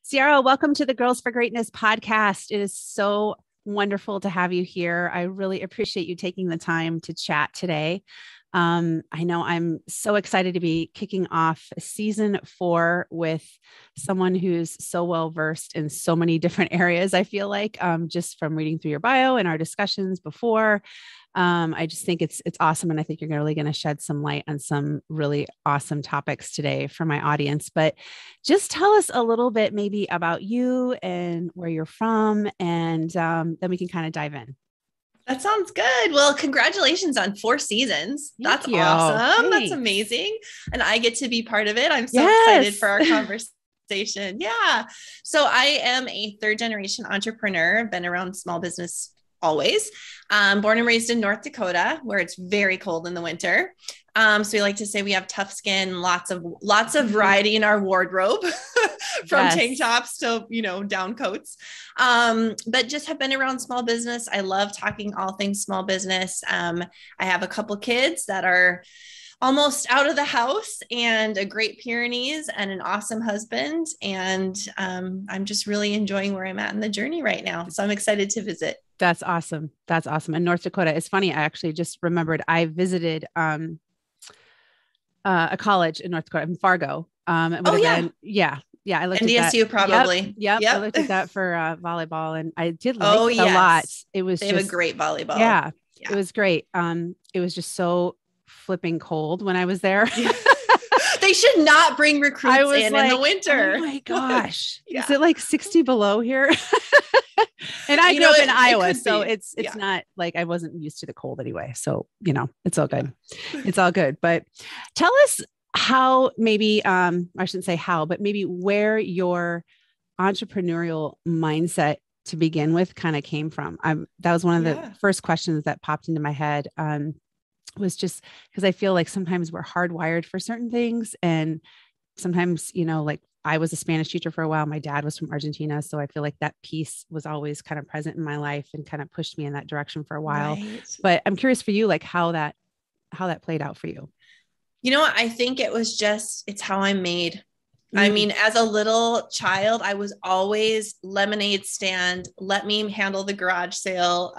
Ciara, welcome to the Girls for Greatness podcast. It is so wonderful to have you here. I really appreciate you taking the time to chat today. I know I'm so excited to be kicking off season 4 with someone who's so well versed in so many different areas. I feel like just from reading through your bio and our discussions before, I just think it's awesome. And I think you're really going to shed some light on some really awesome topics today for my audience. But just tell us a little bit maybe about you and where you're from, and then we can kind of dive in. That sounds good. Well, congratulations on 4 seasons. That's you. awesome. Thanks. That's amazing. And I get to be part of it. I'm so excited for our conversation. Yeah. So I am a 3rd generation entrepreneur. I've been around small business always. Born and raised in North Dakota, where it's very cold in the winter. So we like to say we have tough skin, lots of variety in our wardrobe, from tank tops to, down coats. But just have been around small business. I love talking all things small business. I have a couple kids that are almost out of the house, and a great Pyrenees, and an awesome husband. And I'm just really enjoying where I'm at in the journey right now. So I'm excited to visit. That's awesome. That's awesome. And North Dakota, it's funny. I actually just remembered I visited a college in North Dakota, in Fargo. I looked NDSU at that. Probably. Yep. I looked at that for volleyball, and I did like it a lot. It was they have a great volleyball. Yeah, it was great. It was just so flipping cold when I was there. They should not bring recruits in the winter. Oh my gosh. Is it like 60 below here? And I grew up in Iowa, so it's not like I wasn't used to the cold anyway. So, it's all good. It's all good. But tell us how maybe, I shouldn't say how, but maybe where your entrepreneurial mindset to begin with kind of came from. That was one of the first questions that popped into my head. Was just because I feel like sometimes we're hardwired for certain things. And sometimes, like I was a Spanish teacher for a while. My dad was from Argentina. So I feel like that piece was always kind of present in my life and kind of pushed me in that direction for a while. Right. But I'm curious for you, like how that played out for you. You know what? I think it's how I'm made. I mean, as a little child, I was always lemonade stand. Let me handle the garage sale.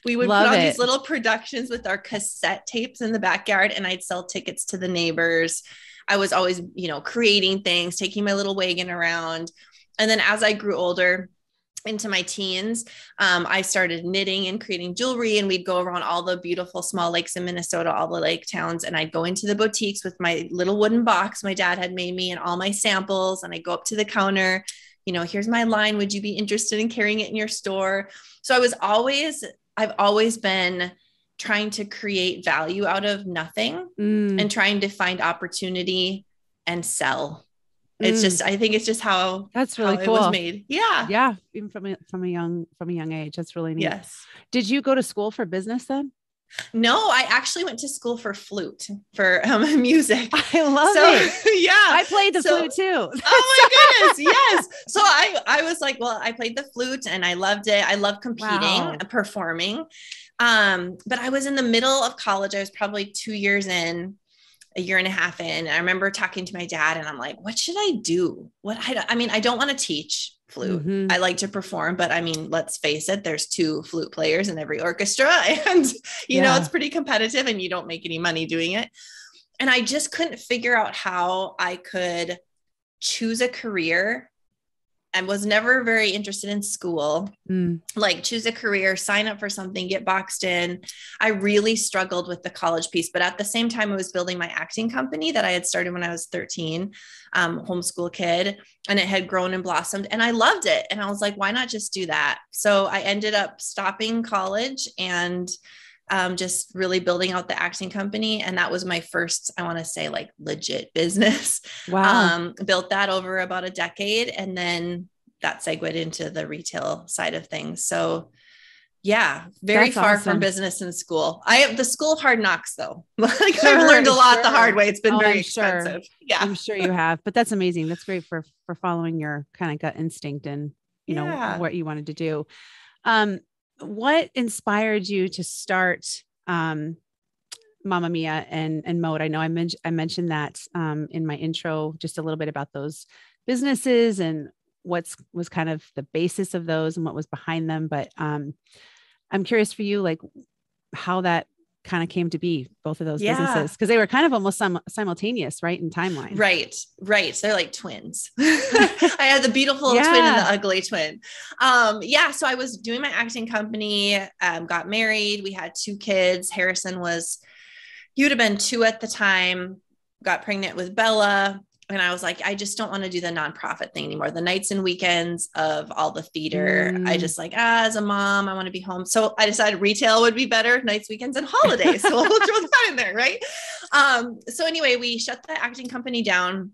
We would put on these little productions with our cassette tapes in the backyard, and I'd sell tickets to the neighbors. I was always, creating things, taking my little wagon around. And then as I grew older, into my teens, I started knitting and creating jewelry, and we'd go around all the beautiful small lakes in Minnesota, all the lake towns. And I'd go into the boutiques with my little wooden box my dad had made me and all my samples. And I'd go up to the counter, here's my line. Would you be interested in carrying it in your store? So I've always been trying to create value out of nothing and trying to find opportunity and sell. It's just, I think it's just how that's really cool. It was made. Yeah. Yeah. Even from a young age. That's really neat. Yes. Did you go to school for business then? No, I actually went to school for flute, for music. I love it. Yeah. I played the flute too. Oh my goodness. Yes. So I was like, well, I played the flute and I loved it. I love competing and performing. But I was in the middle of college. I was probably 2 years in, a year and a half in. I remember talking to my dad and I'm like, what should I do? I don't want to teach flute. Mm-hmm. I like to perform, but let's face it, there's 2 flute players in every orchestra, and it's pretty competitive and you don't make any money doing it. And I just couldn't figure out how I could choose a career. I was never very interested in school, like choose a career, sign up for something, get boxed in. I really struggled with the college piece, but at the same time, I was building my acting company that I had started when I was 13, homeschool kid, and it had grown and blossomed and I loved it. And I was like, why not just do that? So I ended up stopping college and just really building out the acting company. And that was my first, I want to say, like legit business. Wow. Built that over about a decade. And then that segued into the retail side of things. So yeah, very far from business and school. I have the school of hard knocks though. I've learned a lot the hard way. It's been very expensive. Yeah, I'm sure you have, but that's amazing. That's great for following your kind of gut instinct and, what you wanted to do. What inspired you to start Mamma Mia and Mode? I know I mentioned that in my intro, just a little bit about those businesses and was kind of the basis of those and what was behind them. But I'm curious for you, like how that kind of came to be, both of those businesses, because they were kind of almost simultaneous, right? In timeline. Right. So they're like twins. I had the beautiful twin and the ugly twin. So I was doing my acting company, got married. We had 2 kids. Harrison he would have been 2 at the time, got pregnant with Bella. And I was like, I just don't want to do the nonprofit thing anymore. The nights and weekends of all the theater. I just like, as a mom, I want to be home. So I decided retail would be better, nights, weekends, and holidays. So we'll throw that in there. Right. So anyway, we shut the acting company down.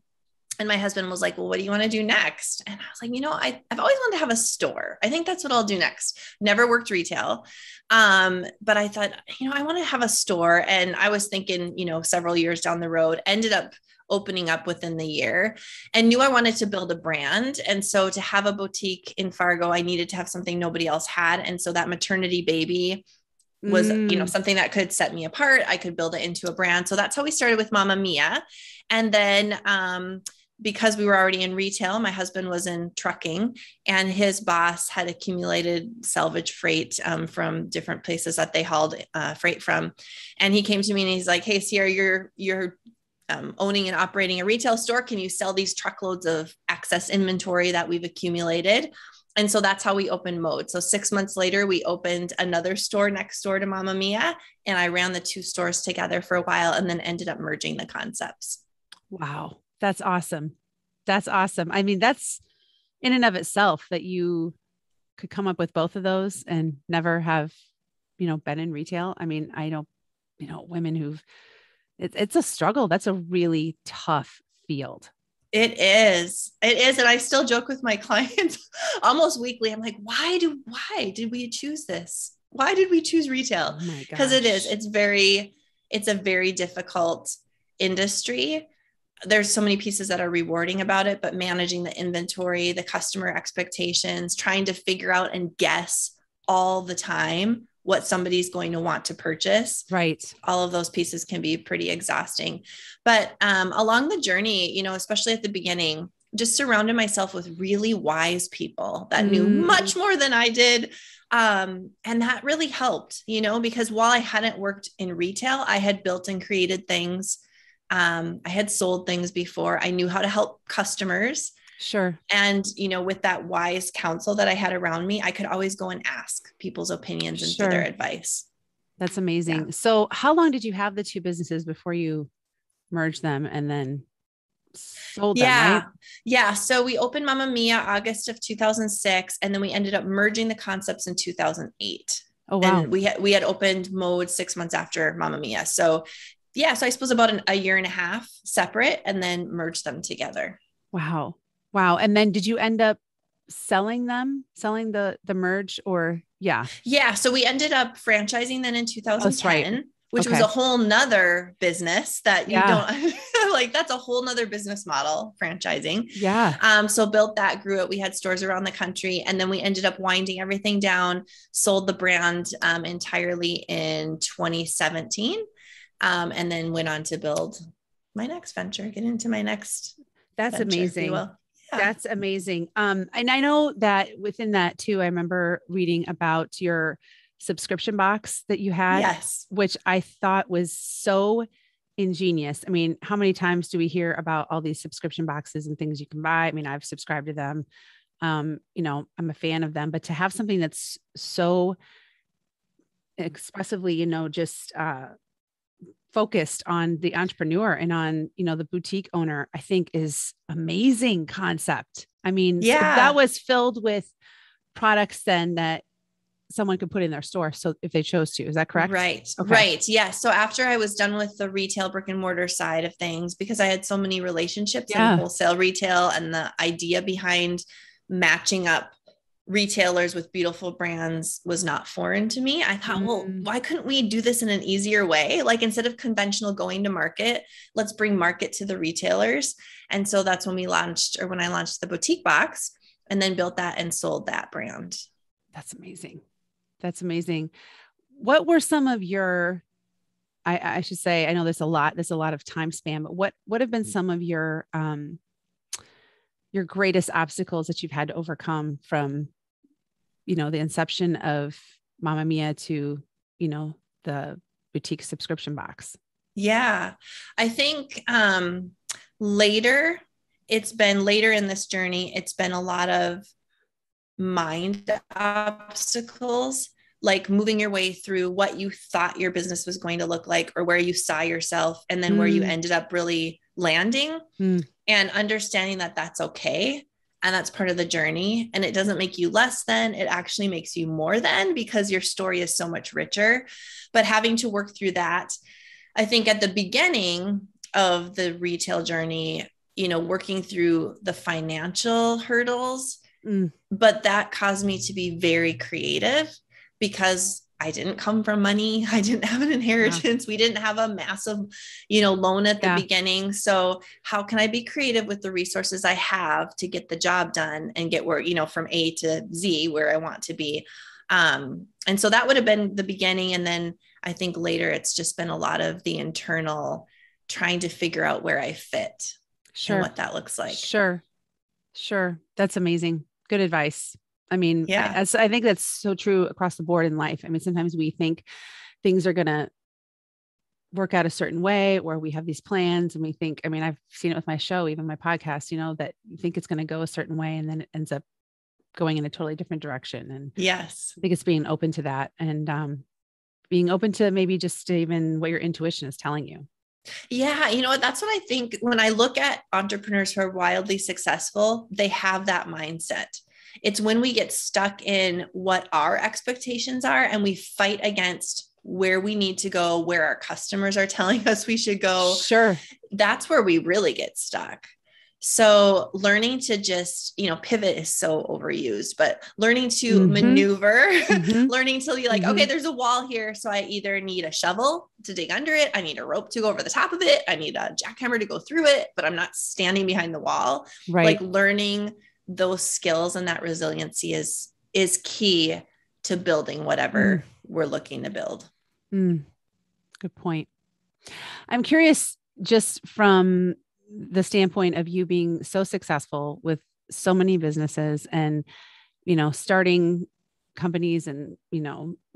And my husband was like, well, what do you want to do next? And I was like, I've always wanted to have a store. I think that's what I'll do next. Never worked retail. But I thought, I want to have a store. And I was thinking, several years down the road, ended up opening up within the year and knew I wanted to build a brand. And so to have a boutique in Fargo, I needed to have something nobody else had. And so that maternity baby was, something that could set me apart. I could build it into a brand. So that's how we started with Mama Mia. And then, because we were already in retail, my husband was in trucking and his boss had accumulated salvage freight from different places that they hauled freight from. And he came to me and he's like, hey, Ciara, you're owning and operating a retail store. Can you sell these truckloads of excess inventory that we've accumulated? And so that's how we opened Mode. So 6 months later, we opened another store next door to Mama Mia. And I ran the 2 stores together for a while and then ended up merging the concepts. Wow. That's awesome. That's awesome. I mean, that's in and of itself that you could come up with both of those and never have, been in retail. I mean, I know, women it's a struggle. That's a really tough field. It is. And I still joke with my clients almost weekly. I'm like, why did we choose this? Why did we choose retail? Because it's a very difficult industry. There's so many pieces that are rewarding about it, but managing the inventory, the customer expectations, trying to figure out and guess all the time what somebody's going to want to purchase. Right. All of those pieces can be pretty exhausting. But along the journey, especially at the beginning, just surrounded myself with really wise people that knew much more than I did. And that really helped, because while I hadn't worked in retail, I had built and created things. I had sold things before. I knew how to help customers. Sure. And, with that wise counsel that I had around me, I could always go and ask people's opinions and for their advice. That's amazing. Yeah. So how long did you have the 2 businesses before you merged them and then sold them? Right? Yeah. So we opened Mama Mia August of 2006, and then we ended up merging the concepts in 2008. Oh, wow. And we had opened Mode 6 months after Mama Mia. So I suppose about a year and a half separate and then merged them together. Wow. And then did you end up selling the merge or? Yeah. So we ended up franchising then in 2010, which was a whole nother business that you don't like. That's a whole nother business model, franchising. Yeah. So built that, grew it. We had stores around the country, and then we ended up winding everything down, sold the brand entirely in 2017. And then went on to build my next venture, get into my next. That's venture, amazing. Yeah. That's amazing. And I know that within that too, I remember reading about your subscription box that you had, which I thought was so ingenious. I mean, how many times do we hear about all these subscription boxes and things you can buy? I mean, I've subscribed to them. I'm a fan of them, but to have something that's so expressively, just, focused on the entrepreneur and on, the boutique owner, I think is amazing concept. I mean, so that was filled with products then that someone could put in their store. So if they chose to, is that correct? Right. Okay. Right. Yeah. So after I was done with the retail brick and mortar side of things, because I had so many relationships in wholesale retail, and the idea behind matching up retailers with beautiful brands was not foreign to me. I thought, well, why couldn't we do this in an easier way? Like, instead of conventional going to market, let's bring market to the retailers. And so that's when I launched the boutique box and then built that and sold that brand. That's amazing. That's amazing. What were some of your, I should say, I know there's a lot of time span, but what have been some of your, your greatest obstacles that you've had to overcome from, the inception of Mamma Mia to, the boutique subscription box? Yeah. I think, later in this journey, it's been a lot of mind obstacles, like moving your way through what you thought your business was going to look like, or where you saw yourself, and then where you ended up really landing, and understanding that that's okay. And that's part of the journey. And it doesn't make you less than, it actually makes you more than, because your story is so much richer. But having to work through that, I think at the beginning of the retail journey, working through the financial hurdles, but that caused me to be very creative, because I didn't come from money. I didn't have an inheritance. Yeah. We didn't have a massive, loan at the beginning. So how can I be creative with the resources I have to get the job done and get where, from A to Z, where I want to be. And so that would have been the beginning. And then I think later it's just been a lot of the internal trying to figure out where I fit and what that looks like. Sure. That's amazing. Good advice. I mean, I think that's so true across the board in life. I mean, sometimes we think things are going to work out a certain way, or we have these plans and we think, I mean, I've seen it with my show, even my podcast, that you think it's going to go a certain way and then it ends up going in a totally different direction. And yes, I think it's being open to that, and being open to maybe just even what your intuition is telling you. Yeah. You know what? That's what I think. When I look at entrepreneurs who are wildly successful, they have that mindset. It's when we get stuck in what our expectations are and we fight against where we need to go, where our customers are telling us we should go. Sure. That's where we really get stuck. So learning to just, pivot is so overused, but learning to maneuver, learning to be like, okay, there's a wall here. So I either need a shovel to dig under it. I need a rope to go over the top of it. I need a jackhammer to go through it, but I'm not standing behind the wall. Right. Like learning those skills and that resiliency is key to building whatever we're looking to build. Good point. I'm curious, just from the standpoint of you being so successful with so many businesses and, starting companies and,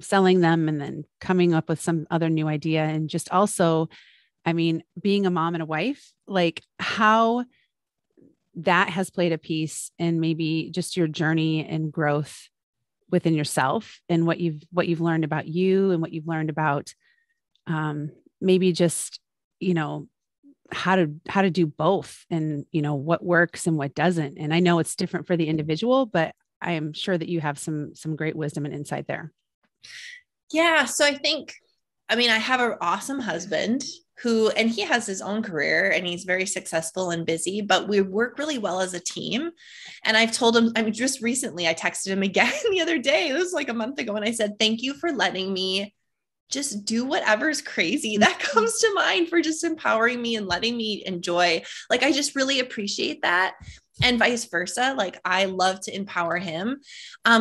selling them and then coming up with some other new idea. And just also, I mean, being a mom and a wife, like how that has played a piece in maybe just your journey and growth within yourself, and what you've learned about you and what you've learned about, maybe just, how to do both, and, what works and what doesn't. And I know it's different for the individual, but I am sure that you have some great wisdom and insight there. Yeah. So I have an awesome husband and he has his own career and he's very successful and busy, but we work really well as a team. And I've told him, just recently I texted him again the other day, it was like a month ago, and I said, thank you for letting me just do whatever's crazy that comes to mind, for just empowering me and letting me enjoy. Like, I just really appreciate that. And vice versa. Like, I love to empower him.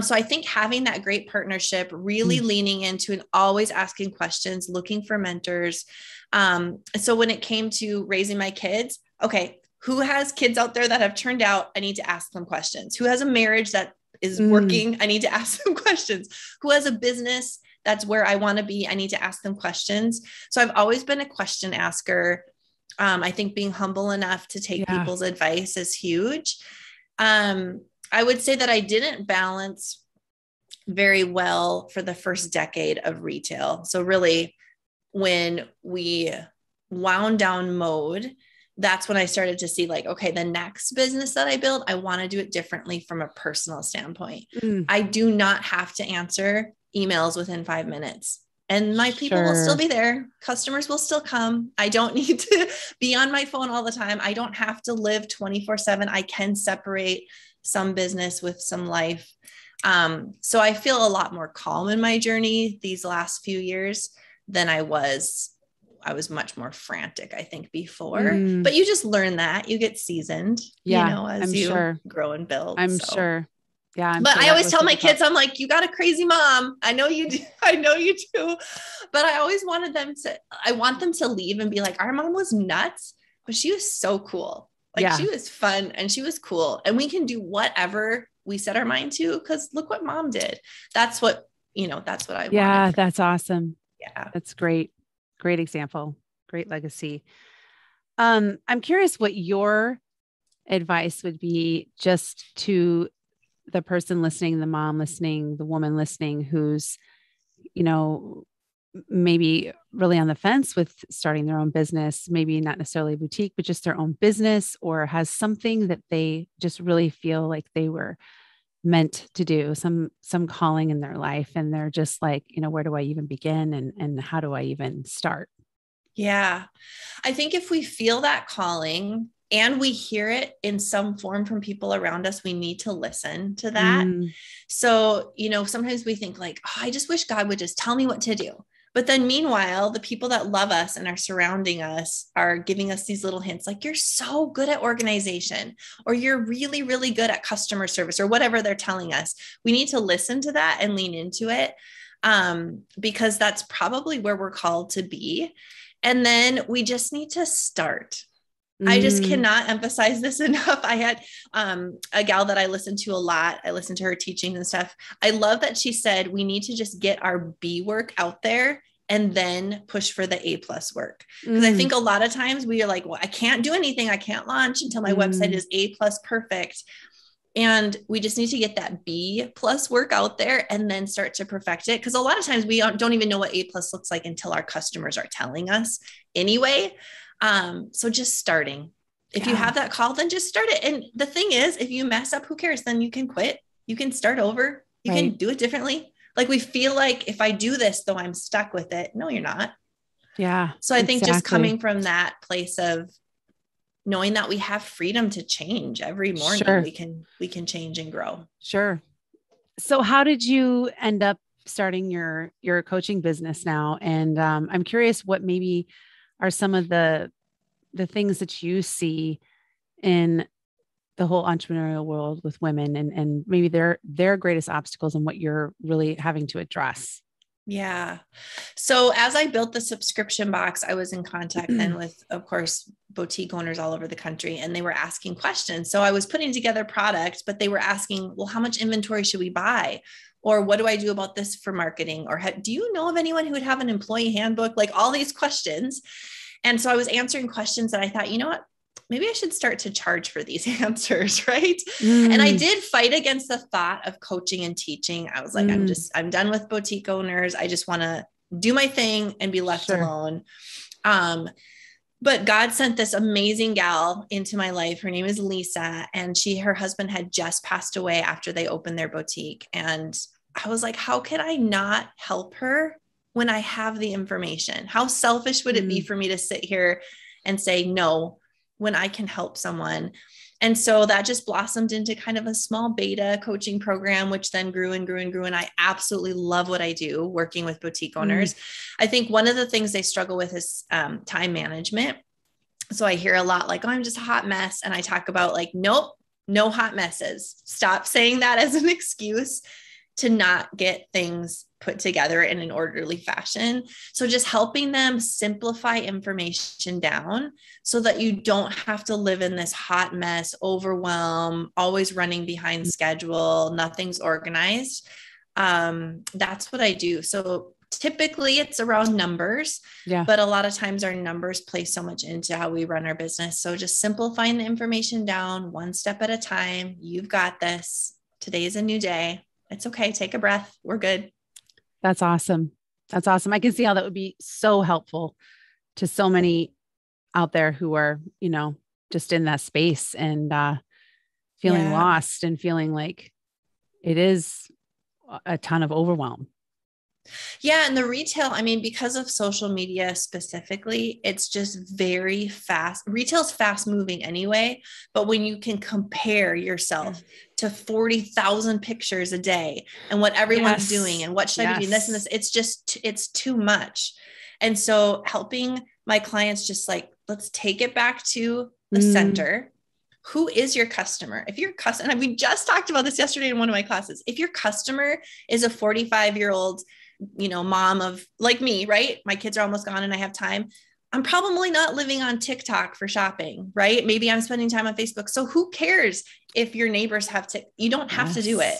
So I think having that great partnership, really leaning into and always asking questions, looking for mentors. So when it came to raising my kids, okay, who has kids out there that have turned out? I need to ask them questions. Who has a marriage that is working? I need to ask them questions. Who has a business that's where I want to be? I need to ask them questions. So I've always been a question asker. I think being humble enough to take people's advice is huge. I would say that I didn't balance very well for the first decade of retail. So really, when we wound down mode, that's when I started to see like, okay, the next business that I build, I want to do it differently from a personal standpoint. I do not have to answer emails within 5 minutes. And my people will still be there. Customers will still come. I don't need to be on my phone all the time. I don't have to live 24/7. I can separate some business with some life. So I feel a lot more calm in my journey these last few years than I was much more frantic, I think, before. But you just learn that. You get seasoned, as you grow and build. I'm sure. Yeah. But I always tell my kids, I'm like, you got a crazy mom. I know you do. I know you do. But I always I want them to leave and be like, our mom was nuts, but she was so cool. Like she was fun and she was cool, and we can do whatever we set our mind to, because look what mom did. That's what, that's what I wanted. Yeah, that's awesome. Yeah. That's great. Great example. Great legacy. I'm curious what your advice would be just to the person listening, the mom listening, the woman listening, who's, maybe really on the fence with starting their own business, maybe not necessarily a boutique, but just their own business, or has something that they just really feel like they were meant to do, some calling in their life. And they're just like, where do I even begin? And how do I even start? Yeah. I think if we feel that calling and we hear it in some form from people around us, we need to listen to that. So, sometimes we think like, oh, I just wish God would just tell me what to do. But then meanwhile, the people that love us and are surrounding us are giving us these little hints, like, you're so good at organization, or you're really, really good at customer service, or whatever they're telling us. We need to listen to that and lean into it, because that's probably where we're called to be. And then we just need to start. I just cannot emphasize this enough. I had a gal that I listened to a lot. I listened to her teachings and stuff. I love that she said, we need to just get our B work out there and then push for the A+ work. Because I think a lot of times we are like, well, I can't do anything. I can't launch until my website is A+ perfect. And we just need to get that B+ work out there and then start to perfect it. Because a lot of times we don't even know what A+ looks like until our customers are telling us anyway. So just starting, if you have that call, then just start it. And the thing is, if you mess up, who cares? Then you can quit. You can start over. You can do it differently. Like, we feel like if I do this, though, I'm stuck with it. No, you're not. Yeah. So I think just coming from that place of knowing that we have freedom to change every morning, we can change and grow. Sure. So how did you end up starting your coaching business now? And I'm curious what maybe are some of the things that you see in the whole entrepreneurial world with women, and maybe their greatest obstacles and what you're really having to address. Yeah. So as I built the subscription box, I was in contact then with, of course, boutique owners all over the country, and they were asking questions. So I was putting together product, but they were asking, well, how much inventory should we buy? Or what do I do about this for marketing? Or do you know of anyone who would have an employee handbook? Like, all these questions. And so I was answering questions that I thought, you know what, maybe I should start to charge for these answers. Right. And I did fight against the thought of coaching and teaching. I was like, I'm done with boutique owners. I just want to do my thing and be left alone. But God sent this amazing gal into my life. Her name is Lisa, and her husband had just passed away after they opened their boutique. And I was like, how could I not help her when I have the information? How selfish would it be for me to sit here and say no when I can help someone? And so that just blossomed into kind of a small beta coaching program, which then grew and grew and grew. And I absolutely love what I do, working with boutique owners. I think one of the things they struggle with is time management. So I hear a lot like, oh, I'm just a hot mess. And I talk about like, nope, no hot messes. Stop saying that as an excuse to not get things put together in an orderly fashion. So just helping them simplify information down so that you don't have to live in this hot mess, overwhelm, always running behind schedule, nothing's organized. That's what I do. So typically it's around numbers, but a lot of times our numbers play so much into how we run our business. So just simplifying the information down one step at a time. You've got this. Today is a new day. It's okay. Take a breath. We're good. That's awesome. That's awesome. I can see how that would be so helpful to so many out there who are, just in that space and feeling lost and feeling like it is a ton of overwhelm. Yeah. And the retail, I mean, because of social media specifically, it's just very fast. Retail's fast moving anyway, but when you can compare yourself to 40,000 pictures a day and what everyone's doing and what should I be doing this and this, it's too much. And so helping my clients just like, let's take it back to the center. Who is your customer? If your customer, and we just talked about this yesterday in one of my classes, if your customer is a 45-year-old mom of like me, right? My kids are almost gone and I have time. I'm probably not living on TikTok for shopping, right? Maybe I'm spending time on Facebook. So who cares if your neighbors have you don't have to do it.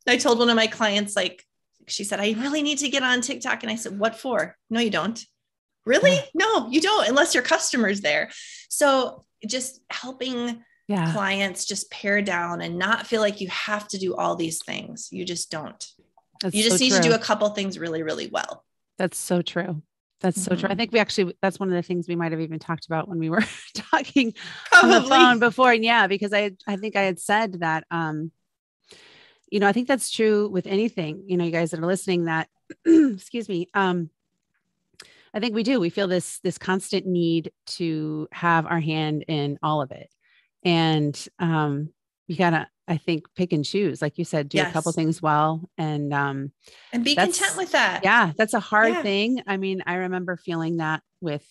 I told one of my clients, like, she said, I really need to get on TikTok. And I said, what for? No, you don't. Really? Yeah. No, you don't, unless your customer's there. So just helping clients just pare down and not feel like you have to do all these things. You just don't. You just need to do a couple things really, really well. That's so true. That's so true. I think that's one of the things we might've even talked about when we were talking on the phone before. And yeah, because I think I had said that, I think that's true with anything, you guys that are listening that, excuse me. I think we feel this constant need to have our hand in all of it. And, you gotta, I think, pick and choose, like you said, do a couple things well and be content with that. Yeah. That's a hard thing. I mean, I remember feeling that with,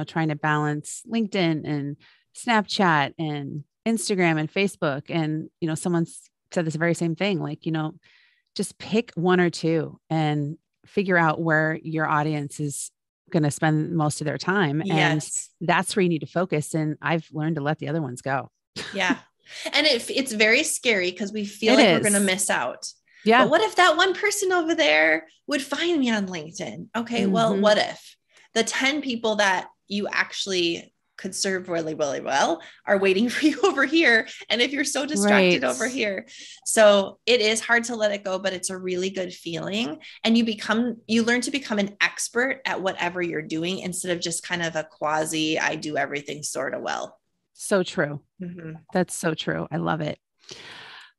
trying to balance LinkedIn and Snapchat and Instagram and Facebook. And, someone's said this very same thing, like, just pick one or two and figure out where your audience is going to spend most of their time. Yes. And that's where you need to focus. And I've learned to let the other ones go. Yeah. And it's very scary because we feel like we're going to miss out. Yeah. But what if that one person over there would find me on LinkedIn? Okay. Well, what if the 10 people that you actually could serve really, really well are waiting for you over here? And if you're so distracted over here, so it is hard to let it go, but it's a really good feeling. And you learn to become an expert at whatever you're doing instead of just kind of a quasi, I do everything sort of well. So true. That's so true. I love it.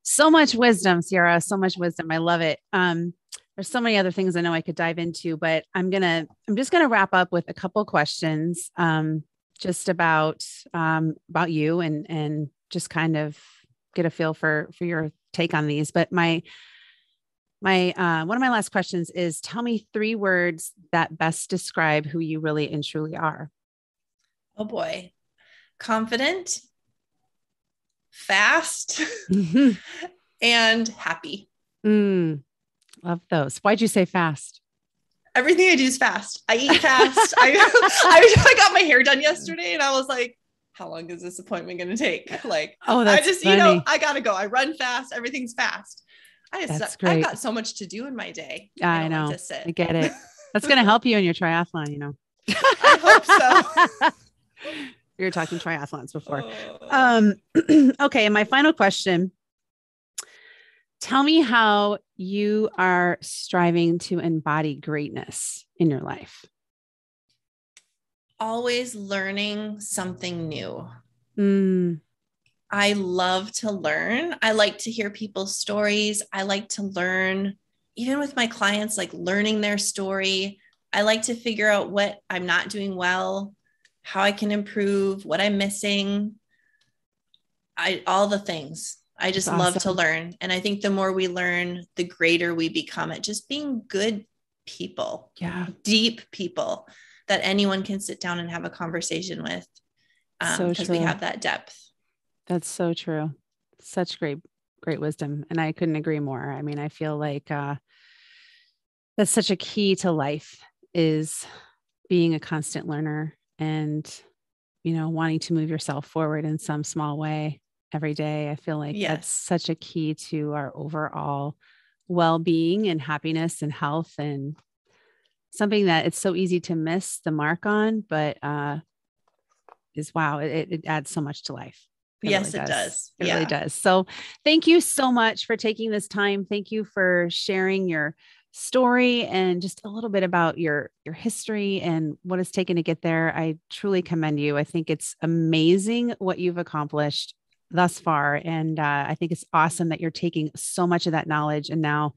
So much wisdom, Ciara, so much wisdom. I love it. There's so many other things I know I could dive into, but I'm just going to wrap up with a couple questions, just about you and just kind of get a feel for your take on these. But my one of my last questions is, tell me 3 words that best describe who you really and truly are. Oh boy. Confident, fast, and happy. Love those. Why'd you say fast? Everything I do is fast. I eat fast. I got my hair done yesterday and I was like, how long is this appointment going to take? Like, that's funny. I got to go. I run fast. Everything's fast. I've got so much to do in my day. I know. Like to sit. I get it. That's going to help you in your triathlon, I hope so. We were talking triathlons before. Okay. And my final question, tell me how you are striving to embody greatness in your life. Always learning something new. I love to learn. I like to hear people's stories. I like to learn, even with my clients, like learning their story. I like to figure out what I'm not doing well, how I can improve, what I'm missing. All the things. I just love to learn. And I think the more we learn, the greater we become at just being good people, deep people that anyone can sit down and have a conversation with. Because we have that depth. That's so true. Such great wisdom. And I couldn't agree more. I mean, I feel like that's such a key to life, is being a constant learner and, wanting to move yourself forward in some small way every day. I feel like that's such a key to our overall well-being and happiness and health, and something that it's so easy to miss the mark on, but it adds so much to life. It does. It really does. So thank you so much for taking this time. Thank you for sharing your story and just a little bit about your history and what it's taken to get there. I truly commend you. I think it's amazing what you've accomplished thus far. And I think it's awesome that you're taking so much of that knowledge and now,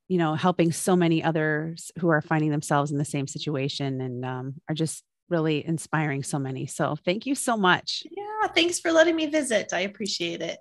helping so many others who are finding themselves in the same situation and are just really inspiring so many. So thank you so much. Yeah. Thanks for letting me visit. I appreciate it.